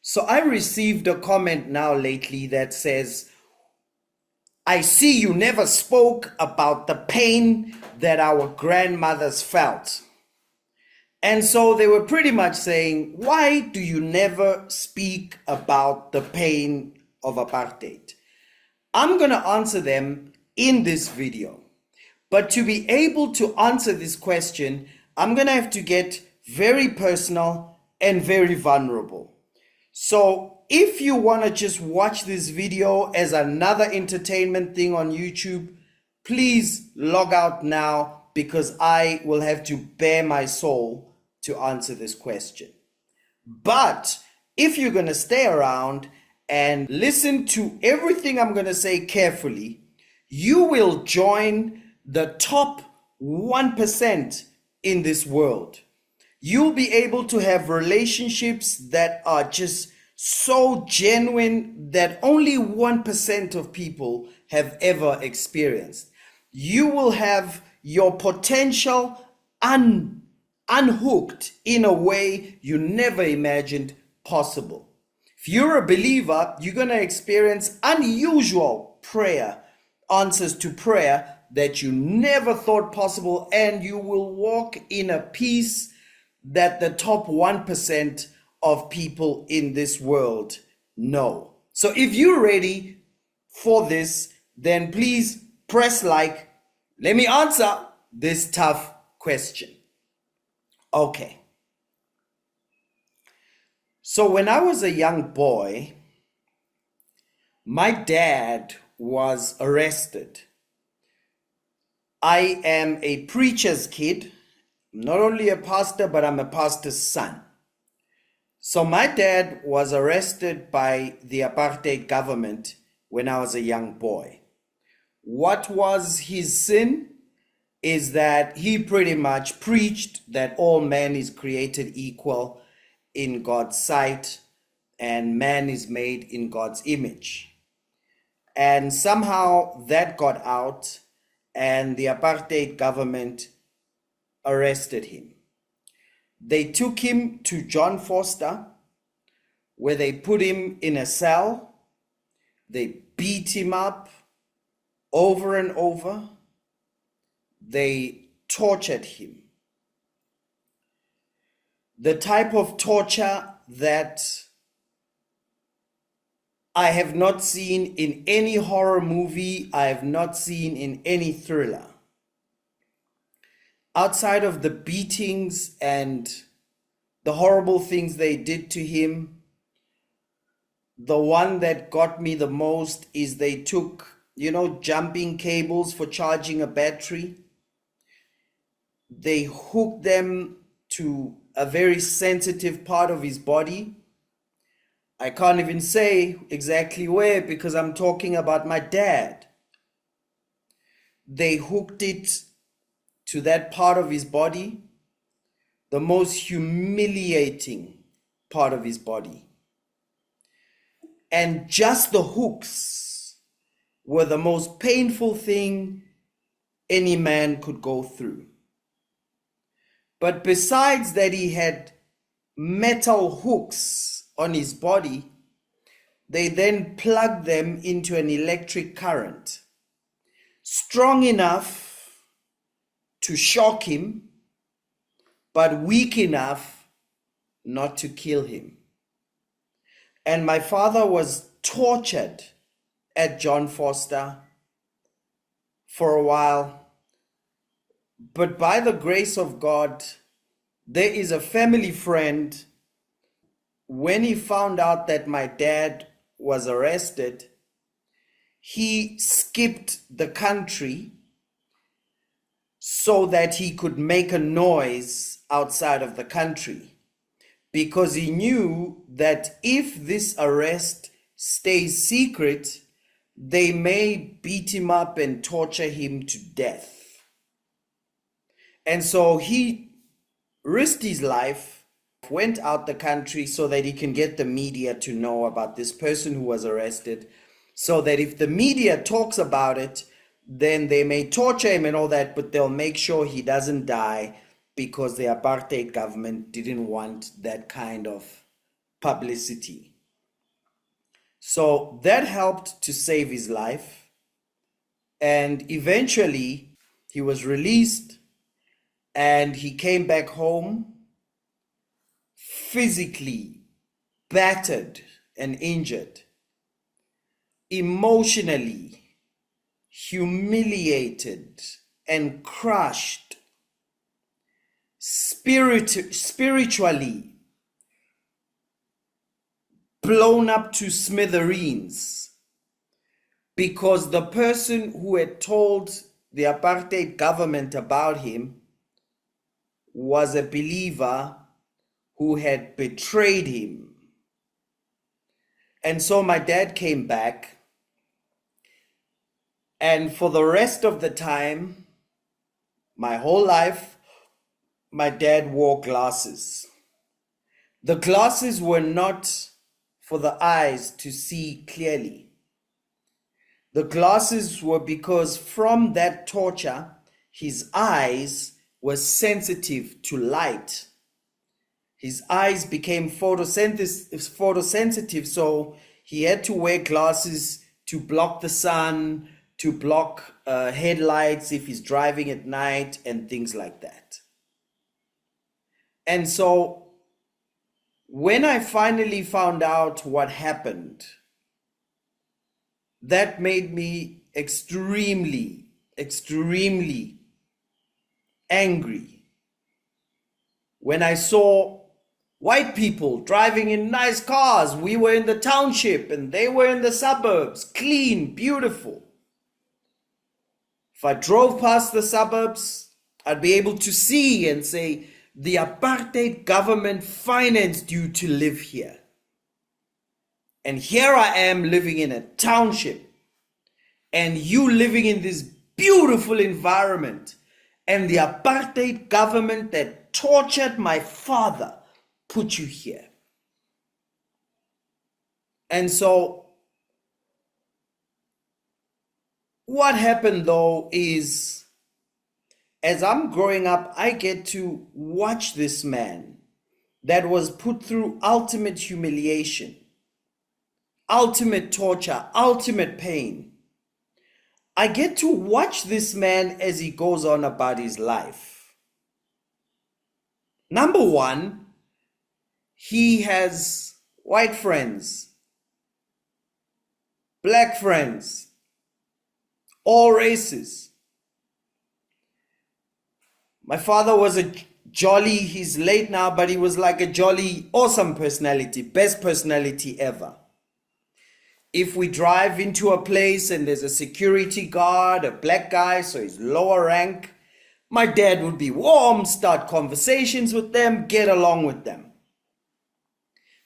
So I received a comment now lately that says, I see you never spoke about the pain that our grandmothers felt. And so they were pretty much saying, why do you never speak about the pain of apartheid? I'm going to answer them in this video. But to be able to answer this question, I'm going to have to get very personal and very vulnerable. So if you want to just watch this video as another entertainment thing on YouTube, please log out now because I will have to bare my soul to answer this question. But if you're going to stay around and listen to everything I'm going to say carefully, you will join the top 1% in this world. You'll be able to have relationships that are just so genuine that only 1% of people have ever experienced. You will have your potential unhooked in a way you never imagined possible. If you're a believer, you're going to experience unusual prayer, answers to prayer that you never thought possible, and you will walk in a peace that the top 1% of people in this world know. So if you're ready for this, then please press like. Let me answer this tough question. Okay. So when I was a young boy, my dad was arrested. I am a preacher's kid. I'm not only a pastor, but I'm a pastor's son. So my dad was arrested by the apartheid government when I was a young boy. What was his sin? Is that he pretty much preached that all man is created equal in God's sight and man is made in God's image. And somehow that got out and the apartheid government arrested him. They took him to John Foster, where they put him in a cell. They beat him up over and over. They tortured him. The type of torture that I have not seen in any horror movie, I have not seen in any thriller. Outside of the beatings and the horrible things they did to him, the one that got me the most is they took, jumping cables for charging a battery. They hooked them to a very sensitive part of his body. I can't even say exactly where because I'm talking about my dad. They hooked it to that part of his body, the most humiliating part of his body. And just the hooks were the most painful thing any man could go through. But besides that, he had metal hooks on his body. They then plugged them into an electric current strong enough to shock him, but weak enough not to kill him. And my father was tortured at John Foster for a while. But by the grace of God, there is a family friend. When he found out that my dad was arrested, he skipped the country so that he could make a noise outside of the country, because he knew that if this arrest stays secret, they may beat him up and torture him to death. And so he risked his life, went out the country so that he can get the media to know about this person who was arrested, so that if the media talks about it, then they may torture him and all that, but they'll make sure he doesn't die because the apartheid government didn't want that kind of publicity. So that helped to save his life. And eventually he was released and he came back home physically battered and injured, emotionally humiliated and crushed, spiritually blown up to smithereens, because the person who had told the apartheid government about him was a believer who had betrayed him. And so my dad came back, and for the rest of the time, my whole life, my dad wore glasses. The glasses were not for the eyes to see clearly. The glasses were because from that torture, his eyes were sensitive to light. His eyes became photosensitive, so he had to wear glasses to block the sun, to block headlights if he's driving at night and things like that. And so when I finally found out what happened, that made me extremely, extremely angry when I saw white people driving in nice cars. We were in the township and they were in the suburbs, clean, beautiful. If I drove past the suburbs, I'd be able to see and say, the apartheid government financed you to live here. And here I am living in a township, and you living in this beautiful environment, and the apartheid government that tortured my father put you here. And so what happened though is, as I'm growing up, I get to watch this man that was put through ultimate humiliation, ultimate torture, ultimate pain. I get to watch this man as he goes on about his life. Number one, he has white friends, black friends, all races. My father was a jolly, he's late now, but he was like a jolly, awesome personality, best personality ever. If we drive into a place and there's a security guard, a black guy, so he's lower rank, my dad would be warm, start conversations with them, get along with them.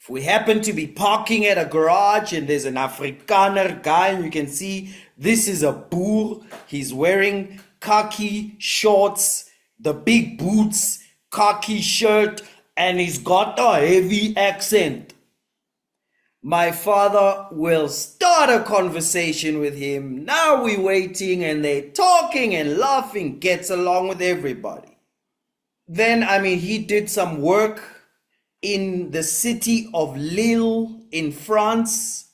If we happen to be parking at a garage and there's an Afrikaner guy, and you can see this is a boer, he's wearing khaki shorts, the big boots, khaki shirt, and he's got a heavy accent. My father will start a conversation with him. Now we're waiting and they're talking and laughing, gets along with everybody. Then, he did some work in the city of Lille in France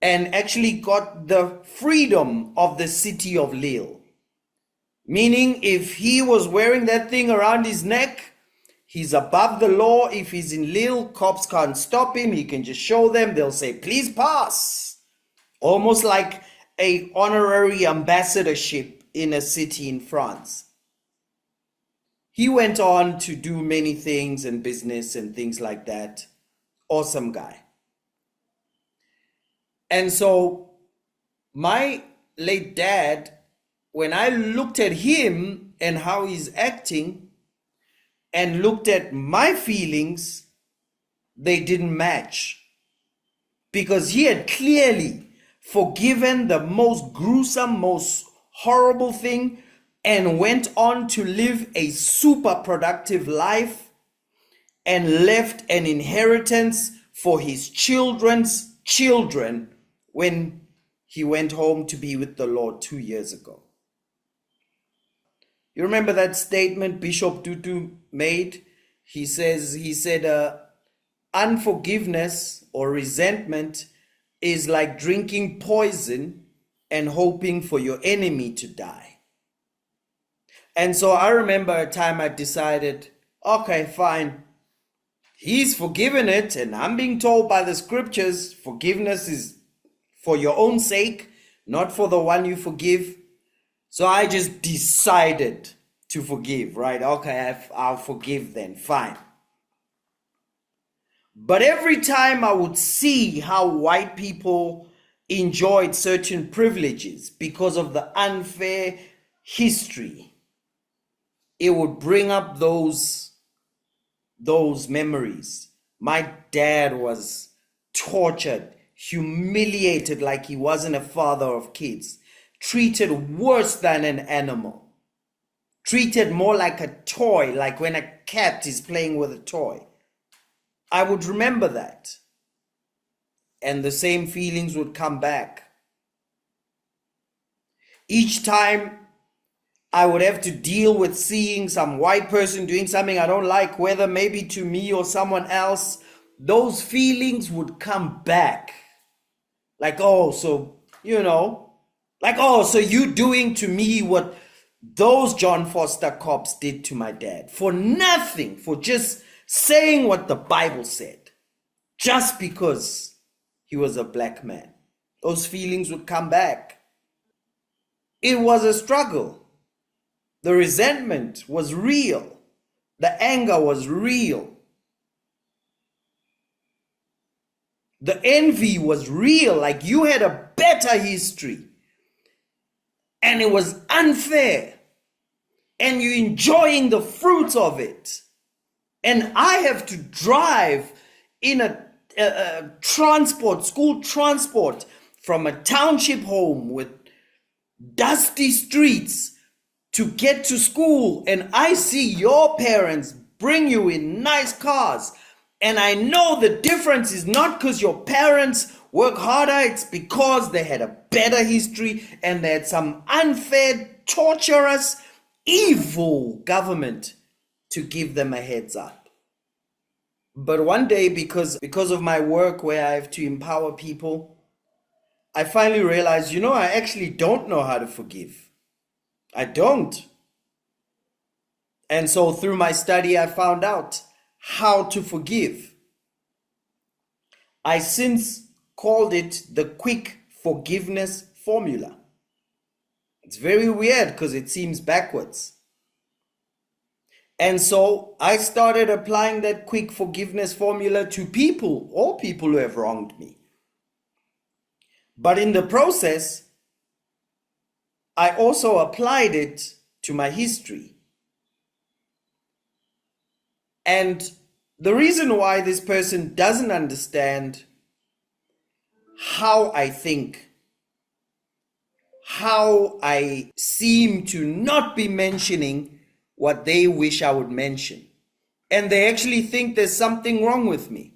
and actually got the freedom of the city of Lille. Meaning if he was wearing that thing around his neck, he's above the law. If he's in Lille, cops can't stop him. He can just show them. They'll say, please pass. Almost like an honorary ambassadorship in a city in France. He went on to do many things in business and things like that. Awesome guy. And so my late dad, when I looked at him and how he's acting and looked at my feelings, they didn't match. Because he had clearly forgiven the most gruesome, most horrible thing and went on to live a super productive life and left an inheritance for his children's children when he went home to be with the Lord 2 years ago. You remember that statement Bishop Tutu made? He said, unforgiveness or resentment is like drinking poison and hoping for your enemy to die. And so I remember a time I decided, okay, fine. He's forgiven it, and I'm being told by the scriptures, forgiveness is for your own sake, not for the one you forgive. So I just decided to forgive, right? Okay, I'll forgive then, fine. But every time I would see how white people enjoyed certain privileges because of the unfair history, it would bring up those memories. My dad was tortured, humiliated like he wasn't a father of kids, treated worse than an animal, treated more like a toy, like when a cat is playing with a toy. I would remember that, and the same feelings would come back. Each time I would have to deal with seeing some white person doing something I don't like, whether maybe to me or someone else, those feelings would come back. Like, oh, so, like, oh, so you doing to me what those John Foster cops did to my dad for nothing, for just saying what the Bible said, just because he was a black man. Those feelings would come back. It was a struggle. The resentment was real. The anger was real. The envy was real, like you had a better history. And it was unfair. And you're enjoying the fruits of it. And I have to drive in a transport, school transport, from a township home with dusty streets to get to school, and I see your parents bring you in nice cars, and I know the difference is not because your parents work harder, it's because they had a better history and they had some unfair, torturous, evil government to give them a heads up. But one day, because of my work where I have to empower people, I finally realized, I actually don't know how to forgive. I don't. And so through my study, I found out how to forgive. I since called it the quick forgiveness formula. It's very weird because it seems backwards. And so I started applying that quick forgiveness formula to people, all people who have wronged me. But in the process, I also applied it to my history. And the reason why this person doesn't understand how I think, how I seem to not be mentioning what they wish I would mention. And they actually think there's something wrong with me.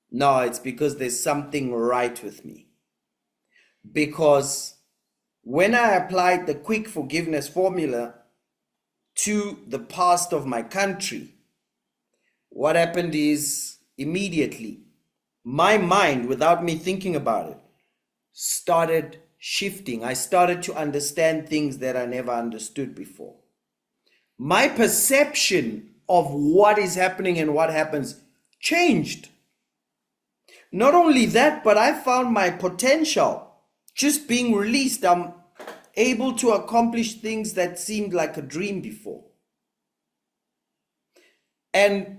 No, it's because there's something right with me. Because when I applied the quick forgiveness formula to the past of my country, what happened is immediately my mind, without me thinking about it, started shifting. I started to understand things that I never understood before. My perception of what is happening and what happens changed. Not only that, but I found my potential just being released. I'm able to accomplish things that seemed like a dream before. And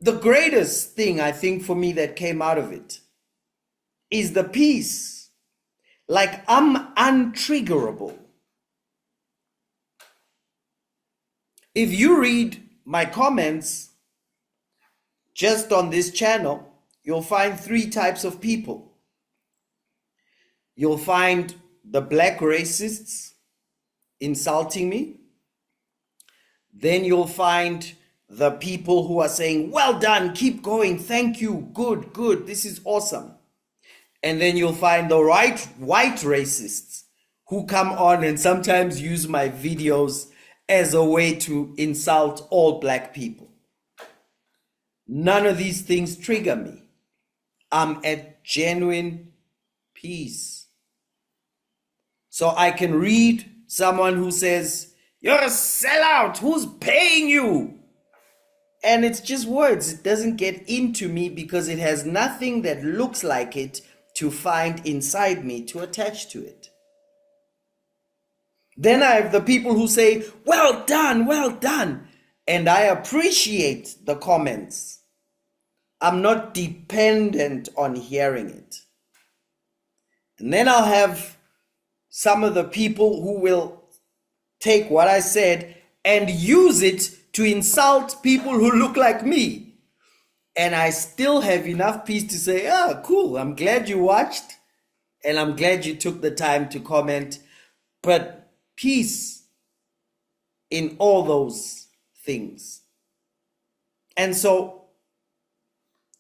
the greatest thing I think for me that came out of it is the peace. Like I'm untriggerable. If you read my comments just on this channel, you'll find 3 types of people. You'll find the black racists insulting me. Then you'll find the people who are saying, well done, keep going, thank you, good, this is awesome. And then you'll find the white racists who come on and sometimes use my videos as a way to insult all black people. None of these things trigger me. I'm at genuine peace. So I can read someone who says, "You're a sellout, who's paying you?" And it's just words. It doesn't get into me because it has nothing that looks like it to find inside me to attach to it. Then I have the people who say, "Well done, well done." And I appreciate the comments. I'm not dependent on hearing it. And then I'll have some of the people who will take what I said and use it to insult people who look like me. And I still have enough peace to say, "Oh, cool, I'm glad you watched and I'm glad you took the time to comment." But peace in all those things. And so,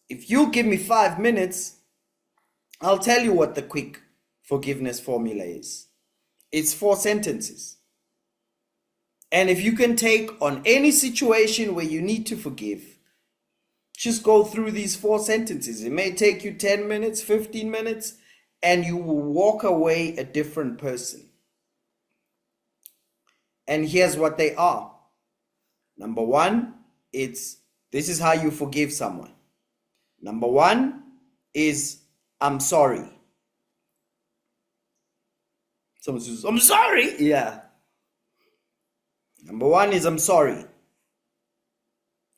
if you give me 5 minutes, I'll tell you what the quick forgiveness formula is. It's 4 sentences. And if you can take on any situation where you need to forgive, just go through these 4 sentences. It may take you 10 minutes, 15 minutes, and you will walk away a different person. And here's what they are. Number 1, this is how you forgive someone. Number 1 is, "I'm sorry." Someone says, "I'm sorry." Yeah. Number 1 is, "I'm sorry."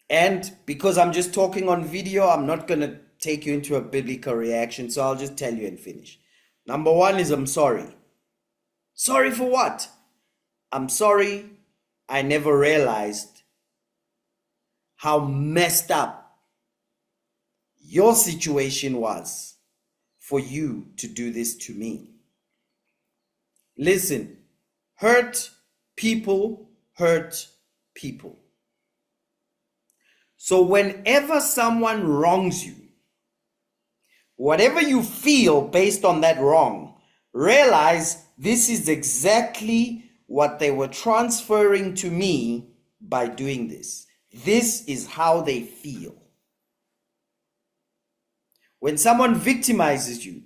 And because I'm just talking on video, I'm not going to take you into a biblical reaction, so I'll just tell you and finish. Number 1 is, "I'm sorry." Sorry for what? I'm sorry I never realized how messed up your situation was for you to do this to me. Listen, hurt people hurt people. So whenever someone wrongs you, whatever you feel based on that wrong, realize this is exactly what they were transferring to me by doing this. This is how they feel. When someone victimizes you,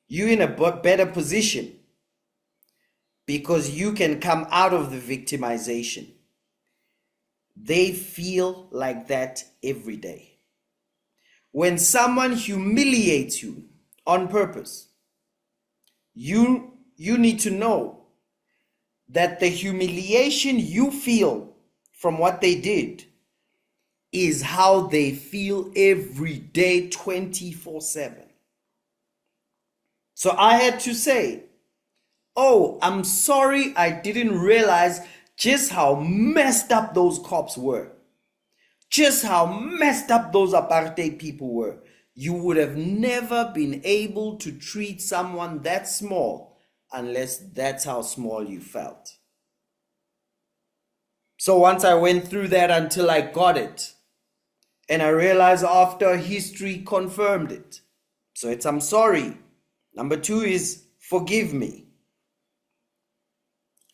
you're in a better position because you can come out of the victimization. They feel like that every day. When someone humiliates you on purpose, you need to know that the humiliation you feel from what they did is how they feel every day, 24/7. So I had to say, "Oh, I'm sorry, I didn't realize just how messed up those cops were. Just how messed up those apartheid people were. You would have never been able to treat someone that small unless that's how small you felt." So once I went through that until I got it, and I realized after history confirmed it. So it's, "I'm sorry." Number 2 is, "Forgive me."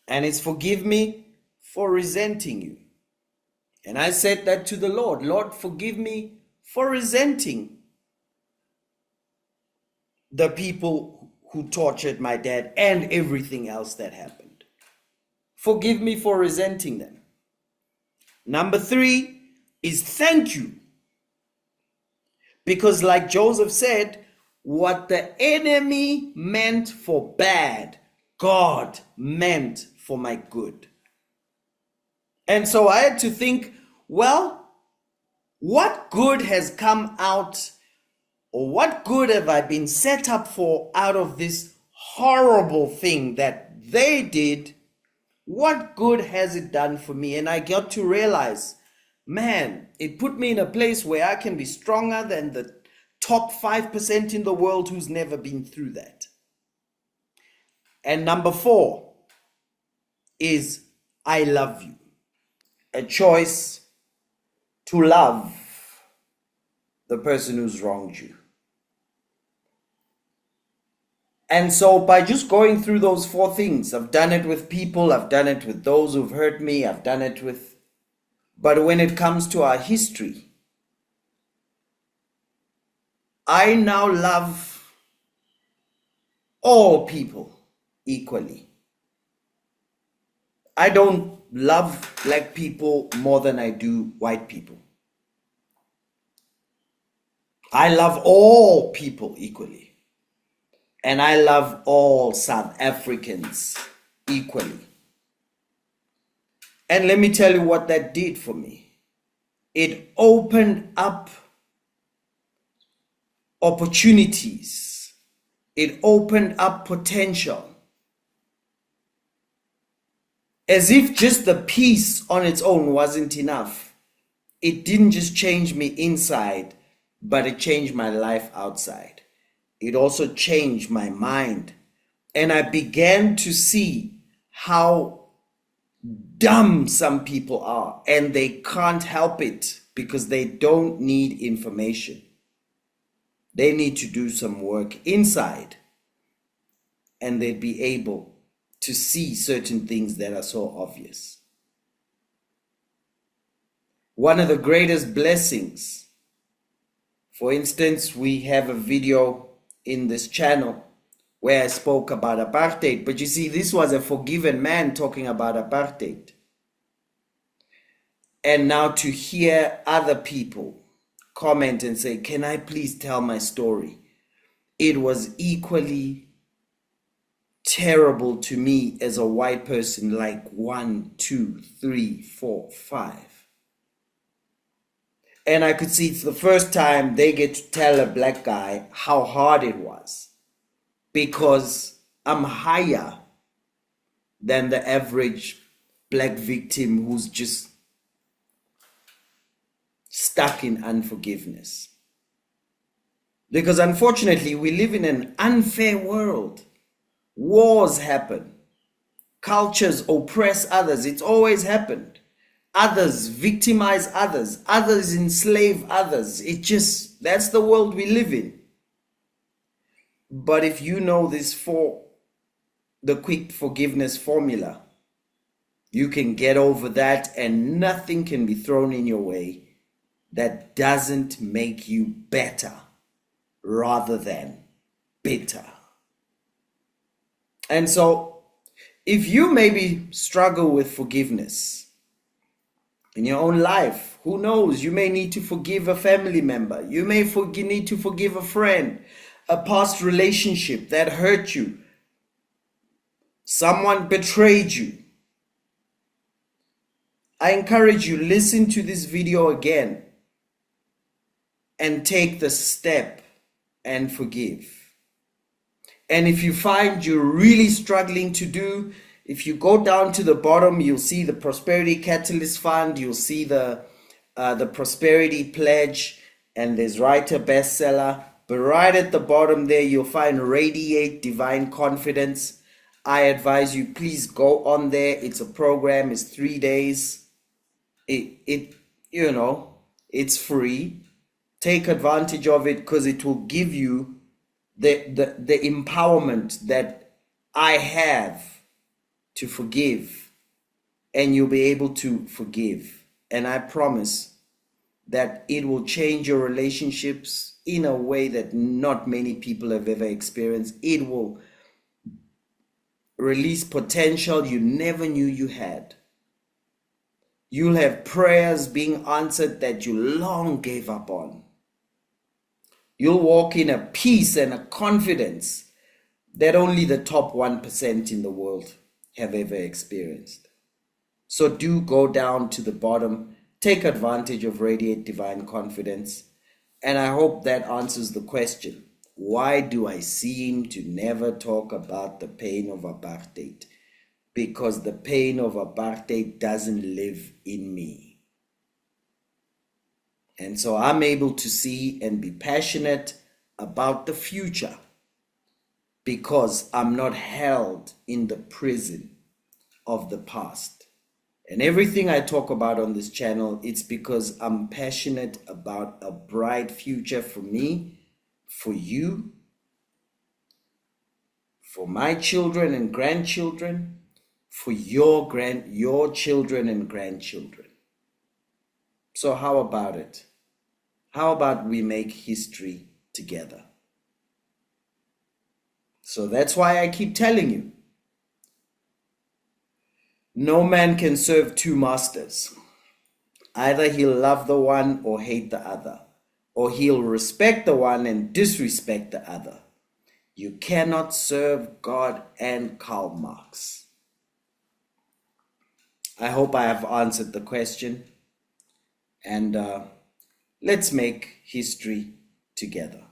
And it's, "Forgive me for resenting you." And I said that to the Lord. "Lord, forgive me for resenting the people who tortured my dad and everything else that happened. Forgive me for resenting them." Number 3 is, "Thank you." Because like Joseph said, what the enemy meant for bad, God meant for my good. And so I had to think, well, what good has come out, or what good have I been set up for out of this horrible thing that they did? What good has it done for me? And I got to realize, man, it put me in a place where I can be stronger than the top 5% in the world who's never been through that. And number 4 is, "I love you." A choice to love the person who's wronged you. And so by just going through those 4 things, I've done it with people, I've done it with those who've hurt me, I've done it with But when it comes to our history, I now love all people equally. I don't love black people more than I do white people. I love all people equally. And I love all South Africans equally. And let me tell you what that did for me. It opened up opportunities. It opened up potential. As if just the peace on its own wasn't enough. It didn't just change me inside, but it changed my life outside. It also changed my mind. And I began to see how dumb some people are, and they can't help it because they don't need information. They need to do some work inside, and they'd be able to see certain things that are so obvious. One of the greatest blessings, for instance, we have a video in this channel where I spoke about apartheid, but you see, this was a forgiven man talking about apartheid. And now to hear other people comment and say, can I please tell my story? It was equally terrible to me as a white person, like 1, 2, 3, 4, 5. And I could see it's the first time they get to tell a black guy how hard it was, because I'm higher than the average black victim who's just stuck in unforgiveness. Because unfortunately, we live in an unfair world. Wars happen. Cultures oppress others. It's always happened. Others victimize others. Others enslave others. That's the world we live in. But if you know the quick forgiveness formula, you can get over that, and nothing can be thrown in your way that doesn't make you better rather than bitter. And so, if you maybe struggle with forgiveness in your own life, who knows, you may need to forgive a family member, you may need to forgive a friend, a past relationship that hurt you, someone betrayed you. I encourage you, listen to this video again and take the step and forgive. And if you find you're really struggling if you go down to the bottom, you'll see the Prosperity Catalyst Fund, you'll see the Prosperity Pledge, and there's Writer Bestseller. But right at the bottom there, you'll find Radiate Divine Confidence. I advise you, please go on there. It's a program, it's 3 days. It's free. Take advantage of it, because it will give you the empowerment that I have to forgive, and you'll be able to forgive. And I promise that it will change your relationships in a way that not many people have ever experienced. It will release potential you never knew you had. You'll have prayers being answered that you long gave up on. You'll walk in a peace and a confidence that only the top 1% in the world have ever experienced. So do go down to the bottom, take advantage of Radiate Divine Confidence, and I hope that answers the question, why do I seem to never talk about the pain of apartheid? Because the pain of apartheid doesn't live in me. And so I'm able to see and be passionate about the future, because I'm not held in the prison of the past. And everything I talk about on this channel, it's because I'm passionate about a bright future for me, for you, for my children and grandchildren, for your children and grandchildren. So how about it? How about we make history together? So that's why I keep telling you, no man can serve two masters. Either he'll love the one or hate the other, or he'll respect the one and disrespect the other. You cannot serve God and Karl Marx. I hope I have answered the question, and let's make history together.